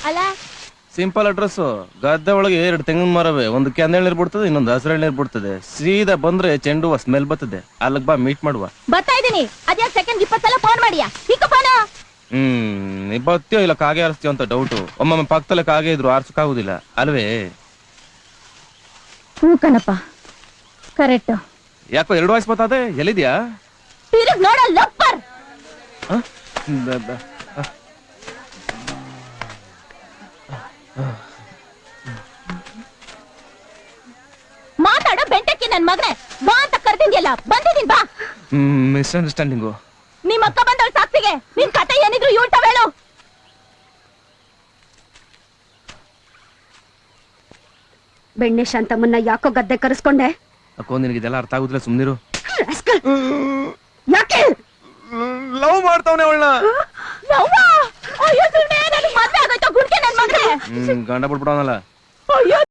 ಅಲ್ಲ simple address. ಗದ್ದೆ ಒಳಗೆ 2 ತೆಂಗಿನ ಮರವೆ, ಒಂದು ಕೆಂದ ನೀರು ಬಿಡ್ತದೆ, ಇನ್ನೊಂದು ಹಸಿರು ನೀರು ಬಿಡ್ತದೆ. ಸೀದಾ ಬಂದ್ರೆ ಚೆಂಡು ಹೂವ ಸ್ಮೆಲ್ ಬರ್ತದೆ. ಅಲ್ಲಿಗೆ ಬಾ, ಮೀಟ್ ಮಾಡುವ. ಬರ್ತಾ ಇದೀನಿ. ಅದೇ ಸೆಕೆಂಡ್ 20 ಸಲ ಫೋನ್ ಮಾಡಿಯಾ? ಫೋನ್. ನೀ ಬರ್ತೀಯೋ ಇಲ್ಲ ಕಾಗೆ ಆರಿಸ್ತೀಯೋ ಅಂತ ಡೌಟು. ಒಮ್ಮೊಮ್ಮೆ ಪಕ್ಕದಲ್ಲೇ ಕಾಗೆ ಇದ್ರು ಆರ್ಸಕ್ಕಾಗುದಿಲ್ಲ ಅಲ್ವೇ? ಹ್ಞೂ ಕಣಪ್ಪ, ಕರೆಕ್ಟ್. ಯಾಕೋ 2 ವಯಸ್ಸು ಬರ್ತದೆ. ಎಲ್ಲಿದ್ಯಾ? ತಿರುಗ್ ನೋಡ ಲಪ್ಪರ್. ಮಾತಾಡೋ ಬೆಂಟಕ್ಕೆ ನನ್ ಮಗನೇ. ಬಾ ಅಂತ ಕರ್ತಿದ್ಯಲ್ಲ, ಬಂದಿದೀನಿ ಬಾ. ಮಿಸ್ಅಂಡರ್ಸ್ಟ್ಯಾಂಡಿಂಗು. ನಿಮ್ಮ ಅಕ್ಕ ಬಂದವಳ ಸಾಕ್ಷಿಗೆ ನಿನ್ ಕತೆ ಏನಿದ್ರು ಹೇಳ್ತಾವ ಹೇಳು. ಬೆಣ್ಣೆ ಶಾಂತಮ್ಮನ್ನ ಯಾಕೋ ಗದ್ದೆ ಕರೆಸ್ಕೊಂಡೆ? ಅಕ್ಕೋ ನಿನಗೆ ಇದೆಲ್ಲ ಅರ್ಥ ಆಗುದಿಲ್ಲ, ಸುಮ್ನಿರು. ಯಾಕೆ ಲವ್ ಮಾಡ್ತಾವನೆ ಅವಳನ್ನ? ಮದ್ವೆ ಆಗೋಯ್ತು ಗುಡ್ಕೆ ನನ್ ಮಗನೇ. ಗಂಡ ಬಿಟ್ಬಿಡವನಲ್ಲ. ಅಯ್ಯೋ